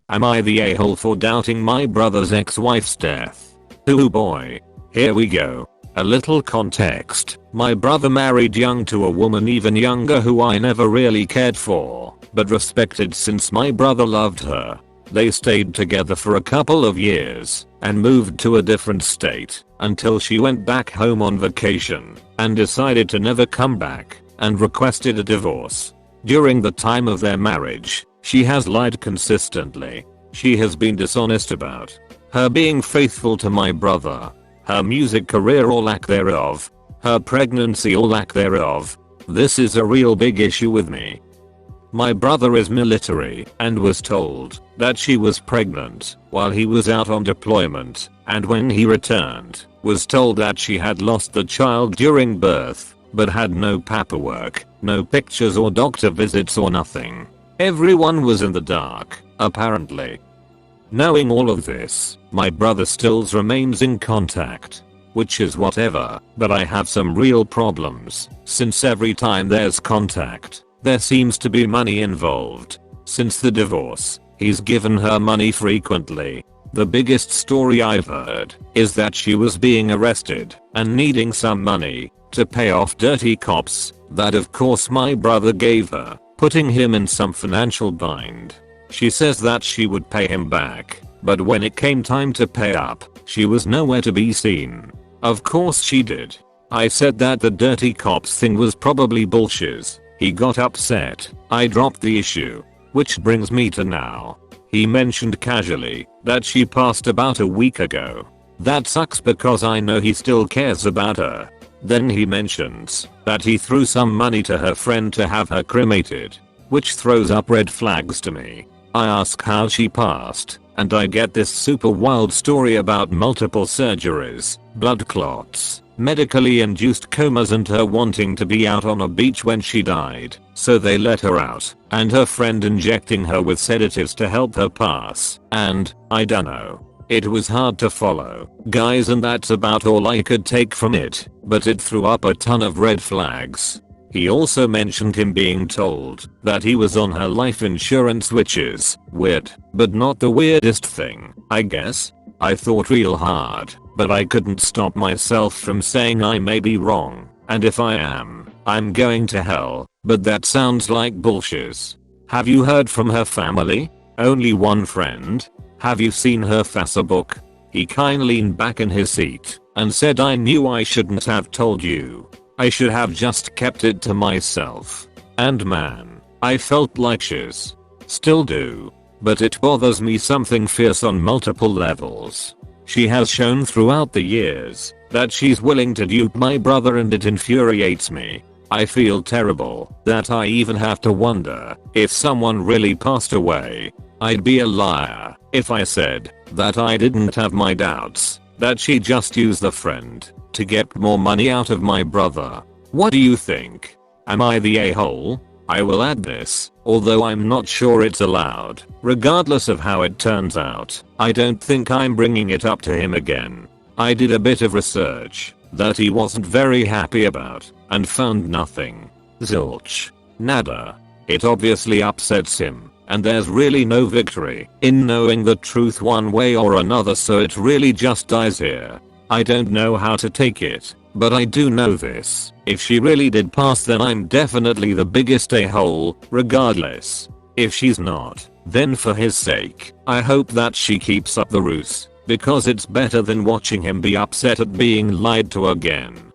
Am I the a-hole for doubting my brother's ex-wife's death? Oh boy. Here we go. A little context. My brother married young to a woman even younger who I never really cared for, but respected since my brother loved her. They stayed together for a couple of years and moved to a different state until she went back home on vacation and decided to never come back and requested a divorce. During the time of their marriage, she has lied consistently. She has been dishonest about her being faithful to my brother, her music career or lack thereof, her pregnancy or lack thereof. This is a real big issue with me. My brother is military and was told that she was pregnant while he was out on deployment, and when he returned, was told that she had lost the child during birth, but had no paperwork, no pictures or doctor visits or nothing. Everyone was in the dark, apparently. Knowing all of this, my brother still remains in contact, which is whatever, but I have some real problems, since every time there's contact, there seems to be money involved. Since the divorce, he's given her money frequently. The biggest story I've heard is that she was being arrested and needing some money to pay off dirty cops that of course my brother gave her, putting him in some financial bind. She says that she would pay him back, but when it came time to pay up, she was nowhere to be seen. Of course she did. I said that the dirty cops thing was probably bullshit. He got upset. I dropped the issue. Which brings me to now. He mentioned casually that she passed about a week ago. That sucks because I know he still cares about her. Then he mentions that he threw some money to her friend to have her cremated, which throws up red flags to me. I ask how she passed, and I get this super wild story about multiple surgeries, blood clots, medically induced comas and her wanting to be out on a beach when she died, so they let her out, and her friend injecting her with sedatives to help her pass, and, I dunno. It was hard to follow, guys, and that's about all I could take from it, but it threw up a ton of red flags. He also mentioned him being told that he was on her life insurance, which is weird, but not the weirdest thing, I guess. I thought real hard, but I couldn't stop myself from saying I may be wrong, and if I am, I'm going to hell, but that sounds like bullshit. Have you heard from her family? Only one friend? Have you seen her Facebook? He kinda leaned back in his seat and said, I knew I shouldn't have told you. I should have just kept it to myself. And man, I felt like shiz. Still do. But it bothers me something fierce on multiple levels. She has shown throughout the years that she's willing to dupe my brother, and it infuriates me. I feel terrible that I even have to wonder if someone really passed away. I'd be a liar if I said that I didn't have my doubts that she just used the friend to get more money out of my brother. What do you think? Am I the a-hole? I will add this, although I'm not sure it's allowed. Regardless of how it turns out, I don't think I'm bringing it up to him again. I did a bit of research that he wasn't very happy about and found nothing. Zilch. Nada. It obviously upsets him, and there's really no victory in knowing the truth one way or another, so it really just dies here. I don't know how to take it, but I do know this. If she really did pass, then I'm definitely the biggest a-hole, regardless. If she's not, then for his sake, I hope that she keeps up the ruse, because it's better than watching him be upset at being lied to again.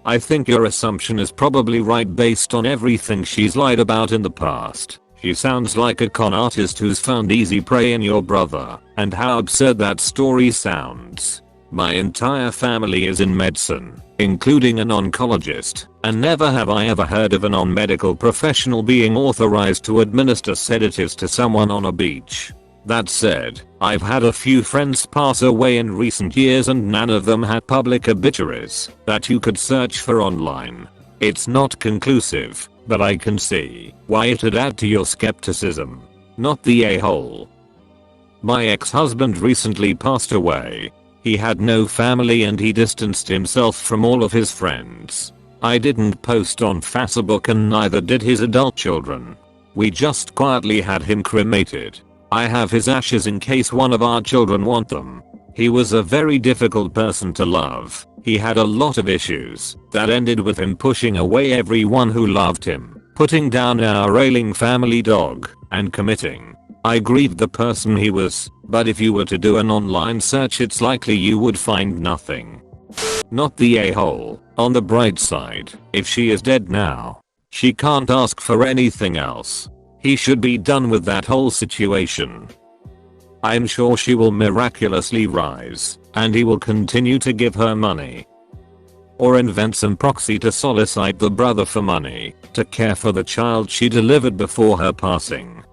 I think your assumption is probably right based on everything she's lied about in the past. She sounds like a con artist who's found easy prey in your brother, and how absurd that story sounds. My entire family is in medicine, including an oncologist, and never have I ever heard of a non-medical professional being authorized to administer sedatives to someone on a beach. That said, I've had a few friends pass away in recent years, and none of them had public obituaries that you could search for online. It's not conclusive, but I can see why it'd add to your skepticism. Not the a-hole. My ex-husband recently passed away. He had no family and he distanced himself from all of his friends. I didn't post on Facebook, and neither did his adult children. We just quietly had him cremated. I have his ashes in case one of our children want them. He was a very difficult person to love. He had a lot of issues that ended with him pushing away everyone who loved him, putting down our ailing family dog, and committing. I grieved the person he was, but if you were to do an online search it's likely you would find nothing. Not the a-hole. On the bright side, if she is dead now, she can't ask for anything else. He should be done with that whole situation. I'm sure she will miraculously rise, and he will continue to give her money. Or invent some proxy to solicit the brother for money, to care for the child she delivered before her passing.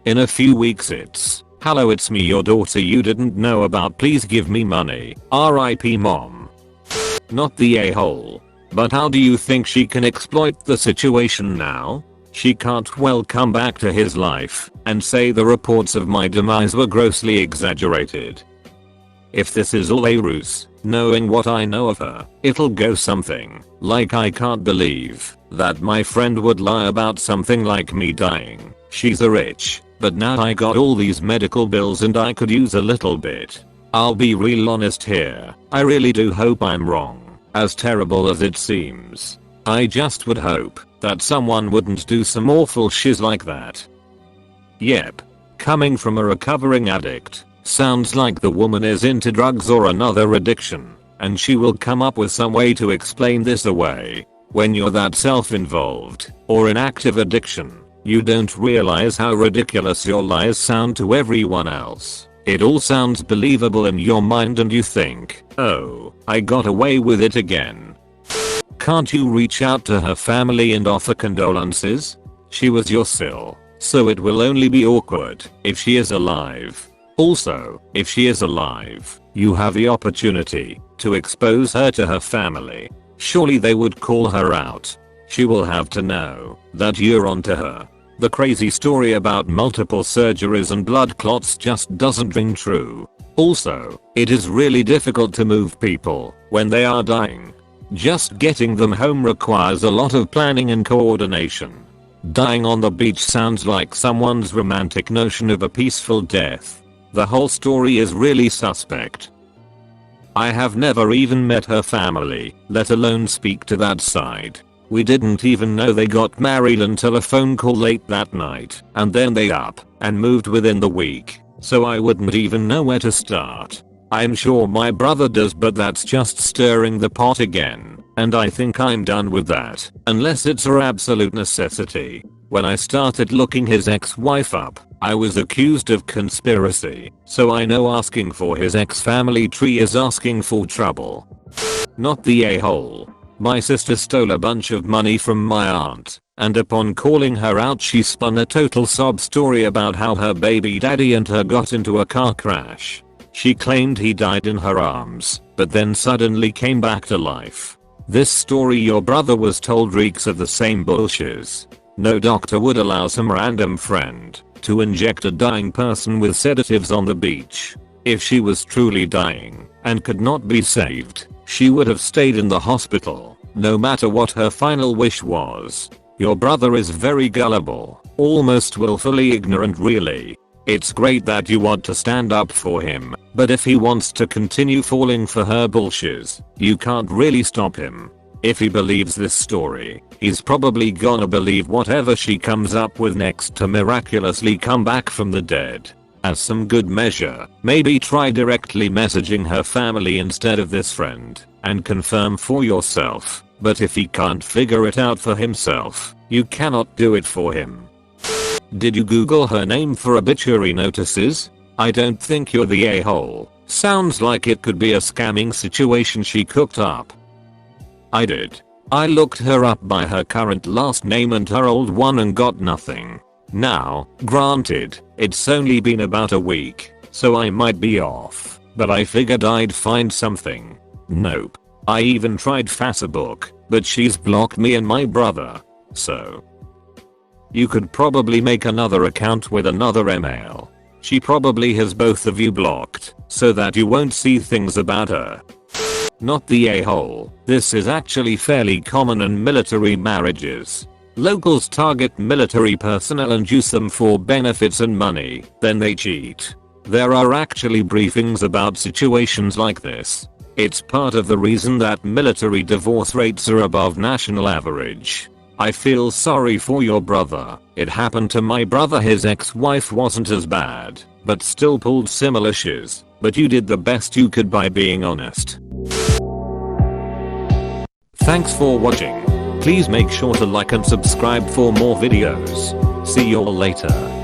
In a few weeks it's, "Hello, it's me, your daughter you didn't know about, please give me money, RIP mom." Not the a-hole. But how do you think she can exploit the situation now? She can't well come back to his life and say the reports of my demise were grossly exaggerated. If this is all a ruse, knowing what I know of her, it'll go something like, "I can't believe that my friend would lie about something like me dying. She's a rich, but now I got all these medical bills and I could use a little bit." I'll be real honest here, I really do hope I'm wrong, as terrible as it seems. I just would hope that someone wouldn't do some awful shiz like that. Yep. Coming from a recovering addict, sounds like the woman is into drugs or another addiction, and she will come up with some way to explain this away. When you're that self-involved, or in active addiction, you don't realize how ridiculous your lies sound to everyone else. It all sounds believable in your mind and you think, "Oh, I got away with it again." Can't you reach out to her family and offer condolences? She was your sil, so it will only be awkward if she is alive. Also, if she is alive, you have the opportunity to expose her to her family. Surely they would call her out. She will have to know that you're onto her. The crazy story about multiple surgeries and blood clots just doesn't ring true. Also, it is really difficult to move people when they are dying. Just getting them home requires a lot of planning and coordination. Dying on the beach sounds like someone's romantic notion of a peaceful death. The whole story is really suspect. I have never even met her family, let alone speak to that side. We didn't even know they got married until a phone call late that night, and then they up and moved within the week, so I wouldn't even know where to start. I'm sure my brother does, but that's just stirring the pot again, and I think I'm done with that, unless it's an absolute necessity. When I started looking his ex-wife up, I was accused of conspiracy, so I know asking for his ex-family tree is asking for trouble. Not the a-hole. My sister stole a bunch of money from my aunt, and upon calling her out she spun a total sob story about how her baby daddy and her got into a car crash. She claimed he died in her arms, but then suddenly came back to life. This story your brother was told reeks of the same bullshit. No doctor would allow some random friend to inject a dying person with sedatives on the beach. If she was truly dying and could not be saved, she would have stayed in the hospital, no matter what her final wish was. Your brother is very gullible, almost willfully ignorant really. It's great that you want to stand up for him, but if he wants to continue falling for her bullshit, you can't really stop him. If he believes this story, he's probably gonna believe whatever she comes up with next to miraculously come back from the dead. As some good measure, maybe try directly messaging her family instead of this friend, and confirm for yourself. But if he can't figure it out for himself, you cannot do it for him. Did you Google her name for obituary notices? I don't think you're the a-hole. Sounds like it could be a scamming situation she cooked up. I did. I looked her up by her current last name and her old one and got nothing. Now, granted, it's only been about a week, so I might be off, but I figured I'd find something. Nope. I even tried Facebook, but she's blocked me and my brother. So you could probably make another account with another email. She probably has both of you blocked, so that you won't see things about her. Not the a-hole. This is actually fairly common in military marriages. Locals target military personnel and use them for benefits and money, then they cheat. There are actually briefings about situations like this. It's part of the reason that military divorce rates are above national average. I feel sorry for your brother. It happened to my brother. His ex-wife wasn't as bad, but still pulled similar shiz. But you did the best you could by being honest. Thanks for watching. Please make sure to like and subscribe for more videos. See you all later.